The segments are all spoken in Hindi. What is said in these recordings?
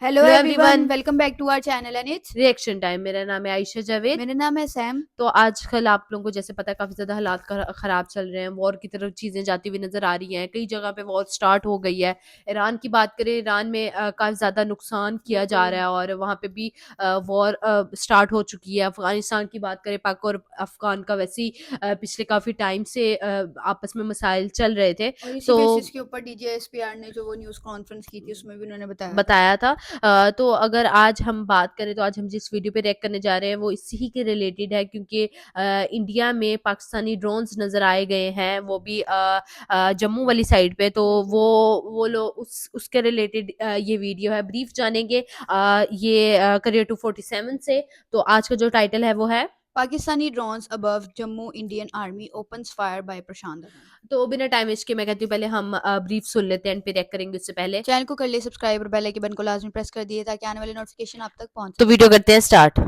Hello hello everyone, everyone, welcome back to our channel and it's reaction time. मेरा नाम है आयशा जावेद। मेरा नाम है सैम। तो आजकल आप लोगों को जैसे पता है काफी ज्यादा हालात खराब चल रहे हैं। वॉर की तरफ चीजें जाती हुई नजर आ रही हैं। कई जगह पे वॉर स्टार्ट हो गई है। ईरान की बात करें, ईरान में काफी ज्यादा नुकसान किया जा बिल्कुल। रहा है और वहां पे भी वॉर स्टार्ट हो चुकी है। अफगानिस्तान की बात करें, पाक और अफगान का वैसे ही पिछले काफी टाइम से आपस में मसाइल चल रहे थे। और इसी तो बेसिस के ऊपर डीजीएसपीआर ने जो वो न्यूज़ कॉन्फ्रेंस की थी उसमें भी उन्होंने बताया था। बताया था। तो अगर आज हम बात करें तो आज हम जिस वीडियो पे रिएक्ट करने जा रहे हैं वो इसी के रिलेटेड है, क्योंकि इंडिया में पाकिस्तानी ड्रोन्स नजर आए गए हैं, वो भी जम्मू वाली साइड पे। तो बिल्कुल। वो लोग उसके रिलेटेड ये वीडियो है। ब्रीफ जानेंगे ये करियर 247 से। तो आज का जो टाइटल है वो है। Pakistani drones above Jammu, Indian army opens fire by Prashant Dhawan. तो बिना टाइम वेस्ट के मैं कहती हूँ पहले हम ब्रीफ सुन लेते हैं एंड फिर रिएक्ट करेंगे उससे पहले। चैनल को कर लिए सब्सक्राइब और बेल आइकन को लाजमी प्रेस कर दिए ताकि आने वाले नोटिफिकेशन आप तक पहुंच तो सके। वीडियो करते हैं स्टार्ट।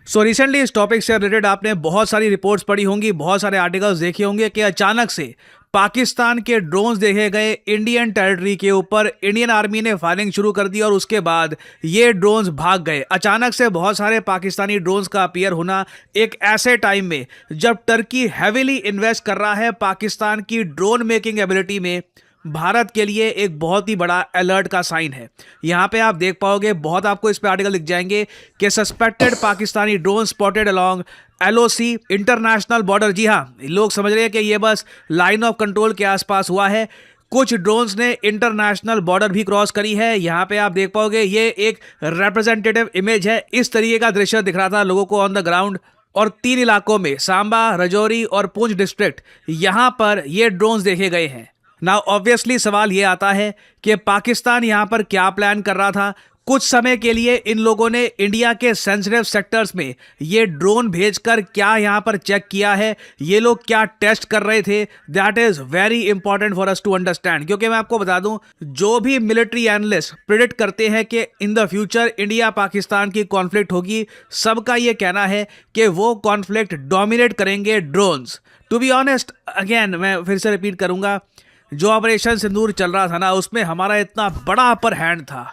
सो रिसेंटली इस टॉपिक से रिलेटेड आपने बहुत सारी रिपोर्ट्स पढ़ी होंगी, बहुत सारे आर्टिकल्स देखे होंगे कि अचानक से पाकिस्तान के ड्रोन्स देखे गए इंडियन टेरिटरी के ऊपर। इंडियन आर्मी ने फायरिंग शुरू कर दी और उसके बाद ये ड्रोन्स भाग गए। अचानक से बहुत सारे पाकिस्तानी ड्रोन्स का अपीयर होना एक ऐसे टाइम में जब टर्की हैवीली इन्वेस्ट कर रहा है पाकिस्तान की ड्रोन मेकिंग एबिलिटी में, भारत के लिए एक बहुत ही बड़ा अलर्ट का साइन है। यहाँ पे आप देख पाओगे, बहुत आपको इस पे आर्टिकल लिख जाएंगे कि suspected Pakistani drone spotted along LOC international border. जी हाँ, लोग समझ रहे हैं कि ये बस लाइन ऑफ कंट्रोल के आसपास हुआ है। कुछ ड्रोन्स ने इंटरनेशनल बॉर्डर भी क्रॉस करी है। यहाँ पे आप देख पाओगे, ये एक रिप्रेजेंटेटिव इमेज है। इस तरीके का दृश्य दिख रहा था लोगों को ऑन द ग्राउंड। और 3 इलाकों में, सांबा, रजौरी और पुंछ डिस्ट्रिक्ट, यहाँ पर ये ड्रोन्स देखे गए हैं। नाउ ऑब्वियसली सवाल ये आता है कि पाकिस्तान यहां पर क्या प्लान कर रहा था। कुछ समय के लिए इन लोगों ने इंडिया के सेंसिटिव सेक्टर्स में ये ड्रोन भेजकर क्या यहां पर चेक किया है, ये लोग क्या टेस्ट कर रहे थे, that is very important for us to understand. क्योंकि मैं आपको बता दूं, जो भी मिलिट्री एनालिस्ट प्रिडिक्ट करते हैं कि in the future India Pakistan की कॉन्फ्लिक्ट होगी, सबका ये कहना है कि वो कॉन्फ्लिक्ट डोमिनेट करेंगे drones. To be honest, again मैं फिर से रिपीट करूंगा, जो ऑपरेशन सिंदूर चल रहा था ना, उसमें हमारा इतना बड़ा अपर हैंड था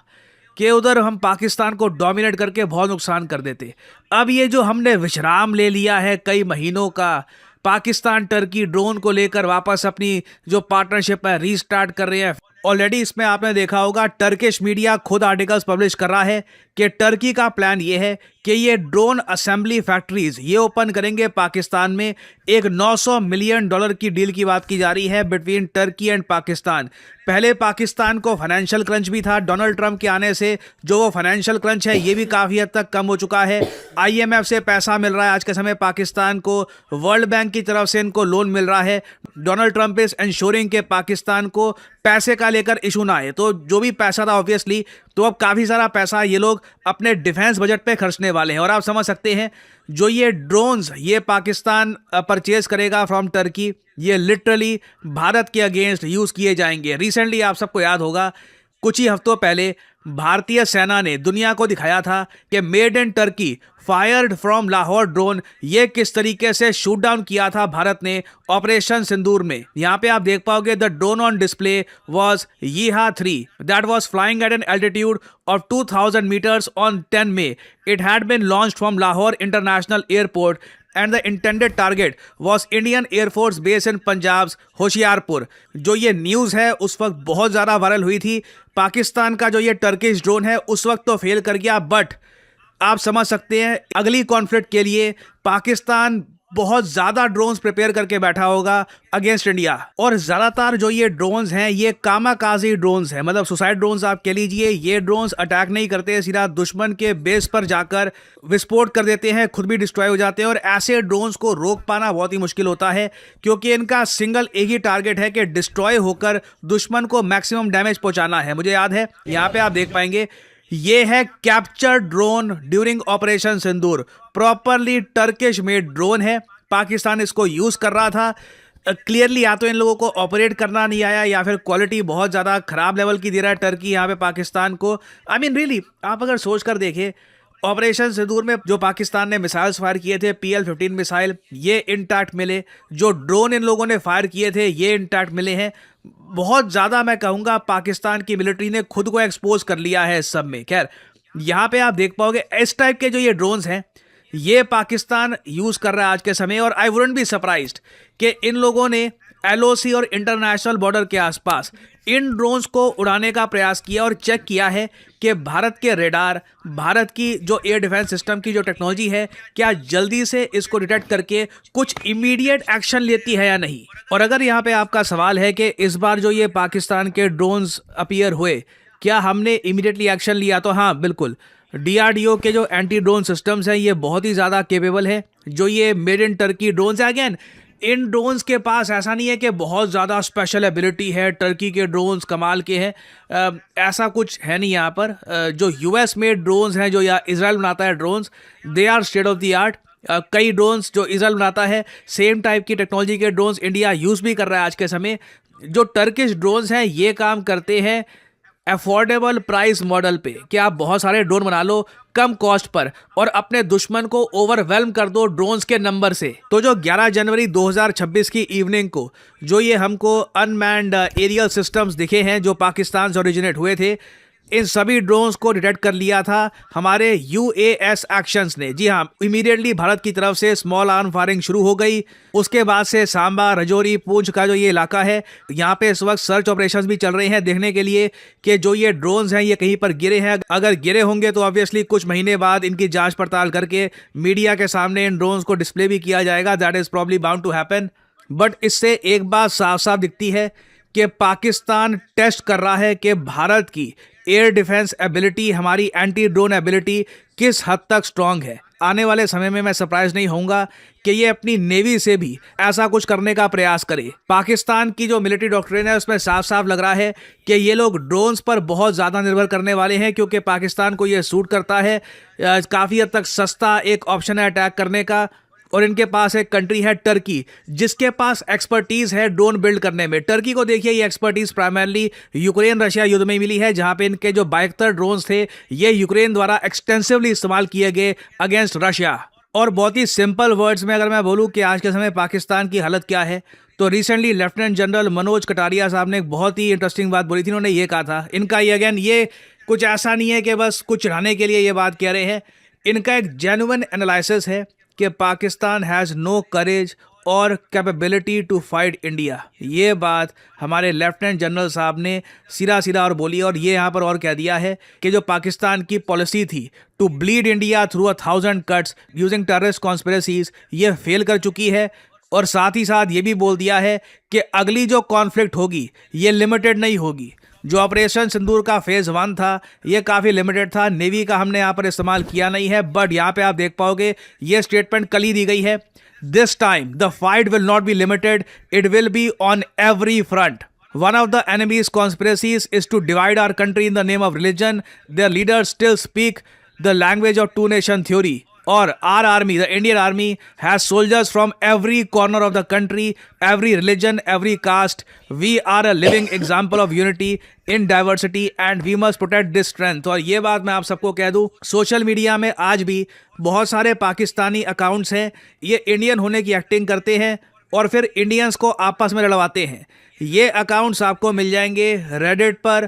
कि उधर हम पाकिस्तान को डोमिनेट करके बहुत नुकसान कर देते। अब ये जो हमने विश्राम ले लिया है कई महीनों का, पाकिस्तान टर्की ड्रोन को लेकर वापस अपनी जो पार्टनरशिप है रीस्टार्ट कर रहे हैं। ऑलरेडी इसमें आपने देखा होगा, टर्किश मीडिया खुद आर्टिकल्स पब्लिश कर रहा है कि टर्की का प्लान ये है कि ये ड्रोन असेंबली फैक्ट्रीज ये ओपन करेंगे पाकिस्तान में। एक $900 मिलियन की डील की बात की जा रही है बिटवीन टर्की एंड पाकिस्तान। पहले पाकिस्तान को फाइनेंशियल क्रंच भी था डोनाल्ड ट्रंप के आने से। जो वो फाइनेंशियल क्रंच है ये भी काफ़ी हद तक कम हो चुका है। आईएमएफ से पैसा मिल रहा है आज के समय पाकिस्तान को, वर्ल्ड बैंक की तरफ से इनको लोन मिल रहा है। डोनाल्ड ट्रंप इज इंश्योरिंग के पाकिस्तान को पैसे का लेकर इशू ना आए। तो जो भी पैसा था ऑब्वियसली, तो अब काफ़ी सारा पैसा ये लोग अपने डिफेंस बजट पे खर्चने वाले हैं। और आप समझ सकते हैं, जो ये ड्रोन्स ये पाकिस्तान परचेज करेगा फ्रॉम टर्की, ये लिटरली भारत के अगेंस्ट यूज़ किए जाएंगे। रिसेंटली आप सबको याद होगा, कुछ ही हफ्तों पहले भारतीय सेना ने दुनिया को दिखाया था कि made in Turkey fired from Lahore drone ये किस तरीके से शूट डाउन किया था भारत ने ऑपरेशन सिंदूर में। यहाँ पे आप देख पाओगे, the drone on display was Yiha 3 that was flying at an altitude of 2000 meters on 10 May. It had been launched from Lahore international airport and the intended target was Indian air force base in Punjab Hoshiyarpur. जो ये न्यूज़ है उस वक्त बहुत ज़्यादा वायरल हुई थी। पाकिस्तान का जो ये टर्किश ड्रोन है उस वक्त तो फेल कर गया, बट आप समझ सकते हैं अगली कॉन्फ्लिक्ट के लिए पाकिस्तान बहुत ज़्यादा ड्रोन्स प्रिपेयर करके बैठा होगा अगेंस्ट इंडिया। और ज़्यादातर जो ये ड्रोन्स हैं ये कामाकाजी ड्रोन्स हैं, मतलब सुसाइड ड्रोन्स आप कह लीजिए। ये ड्रोन्स अटैक नहीं करते, सीधा दुश्मन के बेस पर जाकर विस्फोट कर देते हैं, खुद भी डिस्ट्रॉय हो जाते हैं। और ऐसे ड्रोन्स को रोक पाना बहुत ही मुश्किल होता है, क्योंकि इनका सिंगल एक ही टारगेट है कि डिस्ट्रॉय होकर दुश्मन को मैक्सिमम डैमेज पहुंचाना है। मुझे याद है, यहाँ पे आप देख पाएंगे, ये है कैप्चर ड्रोन ड्यूरिंग ऑपरेशन सिंदूर। प्रॉपरली टर्किश मेड ड्रोन है, पाकिस्तान इसको यूज कर रहा था। क्लियरली या तो इन लोगों को ऑपरेट करना नहीं आया या फिर क्वालिटी बहुत ज़्यादा खराब लेवल की दे रहा है टर्की यहाँ पे पाकिस्तान को। आई मीन रियली, आप अगर सोच कर देखें, ऑपरेशन सिंदूर में जो पाकिस्तान ने मिसाइल्स फायर किए थे, PL-15 मिसाइल, ये इंटैक्ट मिले। जो ड्रोन इन लोगों ने फायर किए थे ये इंटैक्ट मिले हैं। बहुत ज़्यादा मैं कहूँगा पाकिस्तान की मिलिट्री ने खुद को एक्सपोज कर लिया है इस सब में। खैर, यहाँ पे आप देख पाओगे इस टाइप के जो ये ड्रोन्स हैं ये पाकिस्तान यूज़ कर रहा है आज के समय। और आई वुडंट बी सरप्राइज्ड कि इन लोगों ने LOC और इंटरनेशनल बॉर्डर के आसपास इन ड्रोन्स को उड़ाने का प्रयास किया और चेक किया है कि भारत के रेडार, भारत की जो एयर डिफेंस सिस्टम की जो टेक्नोलॉजी है, क्या जल्दी से इसको डिटेक्ट करके कुछ इमीडिएट एक्शन लेती है या नहीं। और अगर यहाँ पे आपका सवाल है कि इस बार जो ये पाकिस्तान के ड्रोन्स अपीयर हुए, क्या हमने इमीडिएटली एक्शन लिया, तो हाँ बिल्कुल। DRDO के जो एंटी ड्रोन सिस्टम्स हैं ये बहुत ही ज़्यादा केपेबल है। जो ये मेड इन टर्की ड्रोन्स है, अगेन इन ड्रोन्स के पास ऐसा नहीं है कि बहुत ज़्यादा स्पेशल एबिलिटी है, टर्की के ड्रोन्स कमाल के हैं, ऐसा कुछ है नहीं यहाँ पर। जो US मेड ड्रोन्स हैं, जो या इजराइल बनाता है drones, they are state of the art. कई ड्रोन्स जो इजराइल बनाता है, सेम टाइप की टेक्नोलॉजी के ड्रोन्स इंडिया यूज़ भी कर रहा है आज के समय। जो टर्किश ड्रोन्स हैं ये काम करते हैं अफोर्डेबल प्राइस मॉडल पे, कि आप बहुत सारे ड्रोन बना लो कम कॉस्ट पर और अपने दुश्मन को ओवरवेल्म कर दो ड्रोन्स के नंबर से। तो जो 11 जनवरी 2026 की इवनिंग को जो ये हमको अनमैन्ड एरियल सिस्टम्स दिखे हैं जो पाकिस्तान से ओरिजिनेट हुए थे, इन सभी ड्रोन्स को डिटेक्ट कर लिया था हमारे UAS एक्शंस ने। जी हाँ, इमीडिएटली भारत की तरफ से स्मॉल आर्म फायरिंग शुरू हो गई। उसके बाद से सांबा, रजौरी, पूंछ का जो ये इलाका है, यहाँ पे इस वक्त सर्च ऑपरेशंस भी चल रहे हैं देखने के लिए कि जो ये ड्रोन्स हैं ये कहीं पर गिरे हैं। अगर गिरे होंगे तो ऑब्वियसली कुछ महीने बाद इनकी जांच पड़ताल करके मीडिया के सामने इन ड्रोन्स को डिस्प्ले भी किया जाएगा। That is probably bound to happen. But इससे एक बात साफ साफ दिखती है कि पाकिस्तान टेस्ट कर रहा है कि भारत की एयर डिफेंस एबिलिटी, हमारी एंटी ड्रोन एबिलिटी किस हद तक स्ट्रांग है। आने वाले समय में मैं सरप्राइज नहीं होऊंगा कि ये अपनी नेवी से भी ऐसा कुछ करने का प्रयास करे। पाकिस्तान की जो मिलिट्री डॉक्ट्रिन है उसमें साफ साफ लग रहा है कि ये लोग ड्रोन्स पर बहुत ज़्यादा निर्भर करने वाले हैं, क्योंकि पाकिस्तान को ये सूट करता है। काफ़ी हद तक सस्ता एक ऑप्शन है अटैक करने का। और इनके पास एक कंट्री है टर्की, जिसके पास एक्सपर्टीज है ड्रोन बिल्ड करने में। टर्की को देखिए, ये एक्सपर्टीज प्राइमरली यूक्रेन रशिया युद्ध में मिली है, जहां पे इनके जो 72 ड्रोन्स थे ये यूक्रेन द्वारा एक्सटेंसिवली इस्तेमाल किए गए अगेंस्ट रशिया। और बहुत ही सिंपल वर्ड्स में अगर मैं बोलूं कि आज के समय पाकिस्तान की हालत क्या है, तो recently lieutenant general Manoj Kataria साहब ने एक बहुत ही इंटरेस्टिंग बात बोली थी। उन्होंने ये कहा था, इनका ये अगेन ये कुछ ऐसा नहीं है कि बस कुछ चढ़ाने के लिए ये बात कह रहे हैं, इनका एक जेन्युइन एनालिसिस है कि पाकिस्तान हैज़ नो करेज और कैपेबिलिटी टू फाइट इंडिया। ये बात हमारे लेफ्टिनेंट जनरल साहब ने सीधा सीधा और बोली। और ये यहाँ पर और कह दिया है कि जो पाकिस्तान की पॉलिसी थी to bleed India through 1000 cuts using terrorist conspiracies, ये फेल कर चुकी है। और साथ ही साथ ये भी बोल दिया है कि अगली जो कॉन्फ्लिक्ट होगी ये लिमिटेड नहीं होगी। जो ऑपरेशन सिंदूर का फेज 1 था ये काफ़ी लिमिटेड था, नेवी का हमने यहाँ पर इस्तेमाल किया नहीं है। बट यहाँ पे आप देख पाओगे ये स्टेटमेंट कल ही दी गई है, this time the fight will not be limited, it will be on every front. One of the enemy's conspiracies is to divide our country in the name of religion. Their leaders still speak the language of two-nation theory. Or our army, the Indian army, has soldiers from every corner of the country, every religion, every caste. We are a living example of unity in diversity and we must protect this strength. और ये बात मैं आप सबको कह दूँ, सोशल मीडिया में आज भी बहुत सारे पाकिस्तानी अकाउंट्स हैं, ये इंडियन होने की एक्टिंग करते हैं और फिर इंडियंस को आपस में लड़वाते हैं। ये अकाउंट्स आपको मिल जाएंगे रेडिट पर,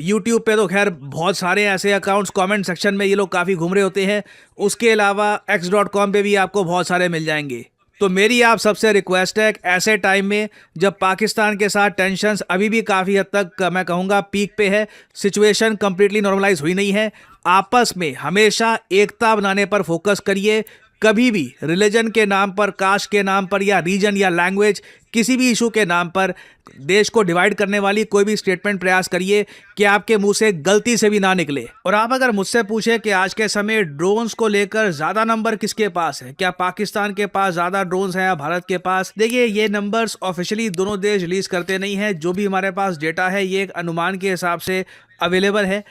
यूट्यूब पे तो खैर बहुत सारे ऐसे अकाउंट्स, कमेंट सेक्शन में ये लोग काफ़ी घूम रहे होते हैं। उसके अलावा x.com पे भी आपको बहुत सारे मिल जाएंगे। तो मेरी आप सबसे रिक्वेस्ट है, ऐसे टाइम में जब पाकिस्तान के साथ टेंशन्स अभी भी काफ़ी हद तक मैं कहूँगा पीक पे है, सिचुएशन कंप्लीटली नॉर्मलाइज हुई नहीं है, आपस में हमेशा एकता बनाने पर फोकस करिए। कभी भी रिलीजन के नाम पर, कास्ट के नाम पर या रीजन या लैंग्वेज, किसी भी इशू के नाम पर देश को डिवाइड करने वाली कोई भी स्टेटमेंट प्रयास करिए कि आपके मुंह से गलती से भी ना निकले। और आप अगर मुझसे पूछे कि आज के समय ड्रोन्स को लेकर ज़्यादा नंबर किसके पास है, क्या पाकिस्तान के पास ज़्यादा ड्रोन्स हैं या भारत के पास, देखिए ये नंबर्स ऑफिशियली दोनों देश रिलीज करते नहीं हैं। जो भी हमारे पास डेटा है ये एक अनुमान के हिसाब से अवेलेबल है।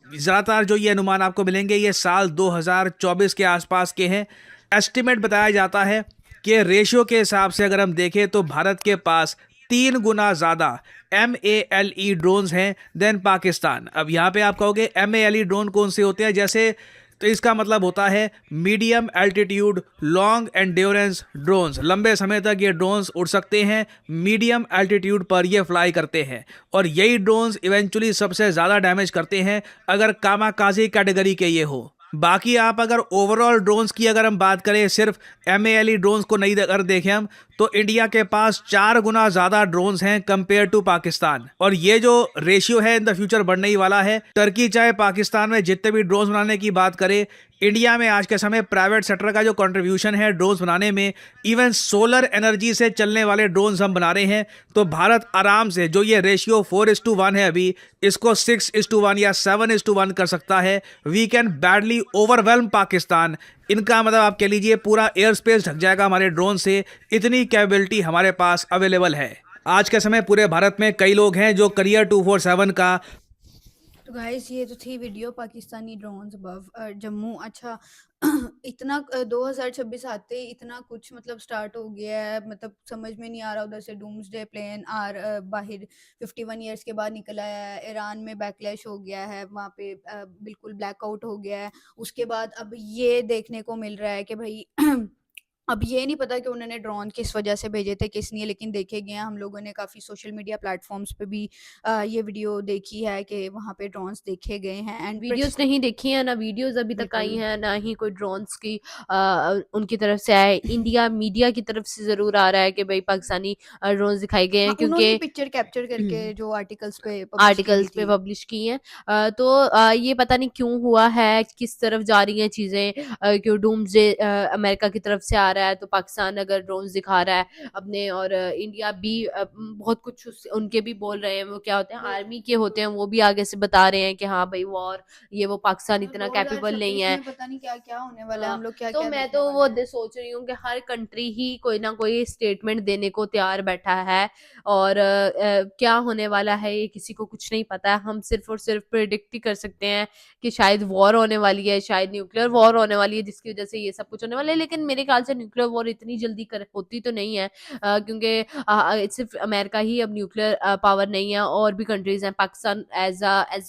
ज़्यादातर जो ये अनुमान आपको मिलेंगे ये साल 2024 के आसपास के हैं। एस्टिमेट बताया जाता है कि रेशियो के हिसाब से अगर हम देखें तो भारत के पास 3 गुना ज़्यादा MALE ड्रोन्स हैं देन पाकिस्तान। अब यहाँ पे आप कहोगे MALE ड्रोन कौन से होते हैं, जैसे तो इसका मतलब होता है medium altitude long endurance drones. लंबे समय तक ये ड्रोन्स उड़ सकते हैं, मीडियम एल्टीट्यूड पर ये फ्लाई करते हैं और यही ड्रोन्स इवेंचुअली सबसे ज़्यादा डैमेज करते हैं अगर कामाकाजी कैटेगरी के ये हो। बाकी आप अगर ओवरऑल ड्रोन्स की अगर हम बात करें, सिर्फ MALE ड्रोन्स को नहीं अगर देखें हम, तो इंडिया के पास 4 गुना ज़्यादा ड्रोन्स हैं कंपेयर टू पाकिस्तान। और ये जो रेशियो है इन द फ्यूचर बढ़ने ही वाला है। टर्की चाहे पाकिस्तान में जितने भी ड्रोन्स बनाने की बात करे, इंडिया में आज के समय प्राइवेट सेक्टर का जो कंट्रीब्यूशन है ड्रोन्स बनाने में, इवन सोलर एनर्जी से चलने वाले ड्रोन्स हम बना रहे हैं, तो भारत आराम से जो ये रेशियो 4:1 है अभी, इसको 6:1 या 7:1 कर सकता है। We can badly overwhelm Pakistan. इनका मतलब आप कह लीजिए पूरा एयर स्पेस ढक जाएगा हमारे ड्रोन से, इतनी कैपेबिलिटी हमारे पास अवेलेबल है। आज के समय पूरे भारत में कई लोग हैं जो करियर 247 का। तो गाइस ये तो थी video Pakistani drones above Jammu. अच्छा इतना 2026 आते ही इतना कुछ मतलब स्टार्ट हो गया है, मतलब समझ में नहीं आ रहा। उधर से डूम्सडे प्लेन बाहर 51 ईयर्स के बाद निकल आया है। ईरान में बैकलैश हो गया है, वहाँ पे बिल्कुल ब्लैकआउट हो गया है। उसके बाद अब ये देखने को मिल रहा है कि भाई अब ये नहीं पता कि उन्होंने ड्रोन किस वजह से भेजे थे, किस लिए, लेकिन देखे गए हैं। हम लोगों ने काफ़ी सोशल मीडिया प्लेटफॉर्म्स पे भी ये वीडियो देखी है कि वहाँ पे ड्रोन्स देखे गए हैं। एंड वीडियोस नहीं देखी है ना, वीडियोस अभी तक आई बिल्कुल। हैं, ना ही कोई ड्रोन्स की उनकी तरफ से आए। इंडिया मीडिया की तरफ से ज़रूर आ रहा है कि भाई पाकिस्तानी ड्रोन्स दिखाए गए हैं, उन्होंने क्योंकि पिक्चर कैप्चर करके जो आर्टिकल्स पे पब्लिश की आर्टिकल्स पे थी। पब्लिश की हैं। तो ये पता नहीं क्यों हुआ है, किस तरफ जा रही हैं चीज़ें, क्यों डूम्सडे अमेरिका की तरफ से आ रहा है तो पाकिस्तान अगर ड्रोन्स दिखा रहा है अपने, और इंडिया भी बहुत कुछ उनके भी बोल रहे हैं। वो क्या होते हैं, आर्मी के होते हैं, वो भी आगे से बता रहे हैं कि हाँ भाई वॉर, ये वो पाकिस्तान इतना कैपेबल नहीं है। पता नहीं क्या क्या होने वाला है, हाँ, हम लोग क्या तो क्या मैं देखने तो वाले वो हैं। सोच रही हूँ कि हर कंट्री ही कोई ना कोई स्टेटमेंट देने को तैयार बैठा है, और क्या होने वाला है ये किसी को कुछ नहीं पता है। हम सिर्फ और सिर्फ प्रिडिक्ट ही कर सकते हैं कि शायद वॉर होने वाली है, शायद न्यूक्लियर वॉर होने वाली है, जिसकी वजह से ये सब कुछ होने वाला है। लेकिन मेरे ख्याल से न्यूक्लियर वॉर इतनी जल्दी होती तो नहीं है, क्योंकि सिर्फ अमेरिका ही अब न्यूक्लियर पावर नहीं है, और भी कंट्रीज हैं। पाकिस्तान एज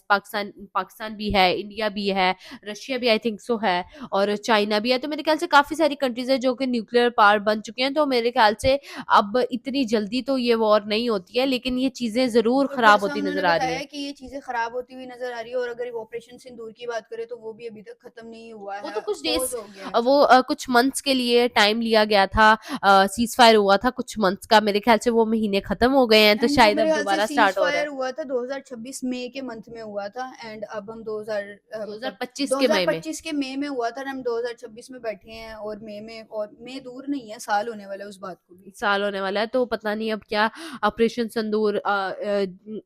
पाकिस्तान भी है, इंडिया भी है, रशिया भी आई थिंक सो है, और चाइना भी है। तो मेरे ख्याल से काफ़ी सारी कंट्रीज़ हैं जो कि न्यूक्लियर पावर बन चुके हैं। तो मेरे ख्याल से अब इतनी जल्दी तो ये वॉर नहीं होती है, लेकिन ये चीज़ें ज़रूर और ख़राब जैसा होती उन्होंने नज़र आ रही बताया हैं। कि ये चीजें खराब होती हुई नजर आ रही है। और अगर ऑपरेशन सिंदूर की बात करें तो वो भी अभी तक खत्म नहीं हुआ वो है, तो कुछ पॉज डेज़ हो गया है। वो कुछ मंथ्स के लिए टाइम लिया गया था, सीज़फायर हुआ था कुछ मंथ्स का। मेरे ख्याल से वो महीने ख़त्म हो गए हैं, तो एंड वो शायद मेरे अब ख्याल से दोबारा सीज स्टार्ट हो रहा है। फायर हुआ था 2026 मई के मंथ में हुआ था। एंड अब हम 2025 के मई में। 2025 के मई में हुआ था। और हम 2026 में बैठे हैं और मई में, और मई दूर नहीं है, साल होने वाला है उस बात को भी। साल होने वाला है, तो पता नहीं अब क्या ऑपरेशन सिंदूर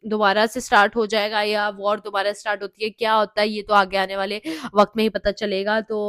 दोबारा से स्टार्ट हो जाएगा या वॉर दोबारा स्टार्ट होती है, क्या होता है ये तो आगे आने वाले वक्त में ही पता चलेगा। तो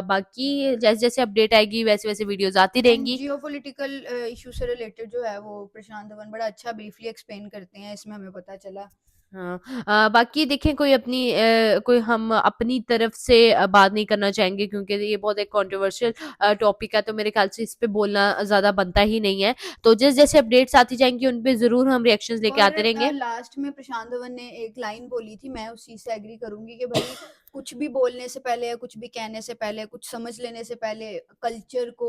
बाकी जैसे जैसे अपडेट आएगी वैसे वैसे वीडियोस आती एंड रहेंगी। जियोपॉलिटिकल इशू से रिलेटेड जो है वो प्रशांत धवन बड़ा अच्छा ब्रीफली एक्सप्लेन करते हैं, इसमें हमें पता चला। हाँ, बाकी देखें, कोई हम अपनी तरफ से बात नहीं करना चाहेंगे, क्योंकि ये बहुत एक कंट्रोवर्शियल टॉपिक है, तो मेरे ख्याल से इस पे बोलना ज़्यादा बनता ही नहीं है। तो जैसे जैसे अपडेट्स आती जाएंगी उन पे ज़रूर हम रिएक्शंस लेके और आते रहेंगे। लास्ट में प्रशांत धवन ने एक लाइन बोली थी, मैं उस चीज से एग्री करूंगी कि भाई कुछ भी बोलने से पहले या कुछ भी कहने से पहले, कुछ समझ लेने से पहले कल्चर को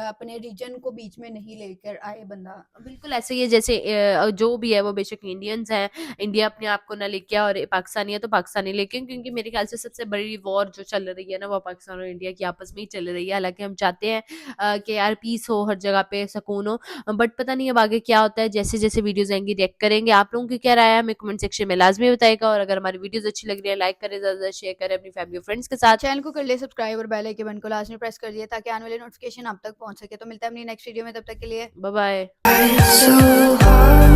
अपने रीजन को बीच में नहीं लेकर आए बंदा। बिल्कुल ऐसे ही है, जैसे जो भी है वो बेशक इंडियंस हैं, इंडिया अपने आप को ना लेके आए, और ये पाकिस्तानी है तो पाकिस्तानी लेके आए, क्योंकि मेरे ख्याल से सबसे बड़ी वॉर जो चल रही है ना वो पाकिस्तान और इंडिया की आपस में ही चल रही है। हालांकि हम चाहते हैं कि यार पीस हो, हर जगह पे सुकून हो, बट पता नहीं अब आगे क्या होता है। जैसे जैसे वीडियोस आएंगी रिएक्ट करेंगे। आप लोगों की क्या राय है हमें कमेंट सेक्शन में लाजमी बताएगा, और अगर हमारी वीडियोस अच्छी लग रही है लाइक करें, ज़्यादा शेयर करें अपनी फैमिली और फ्रेंड्स के साथ। चैनल को कर ले सब्सक्राइब और बेल आइकन को लास्ट में प्रेस कर दिए ताकि आने वाले नोटिफिकेशन आप तक पहुंच सके। तो मिलता है अपनी नेक्स्ट वीडियो में, तब तक के लिए बाय बाय। So hard.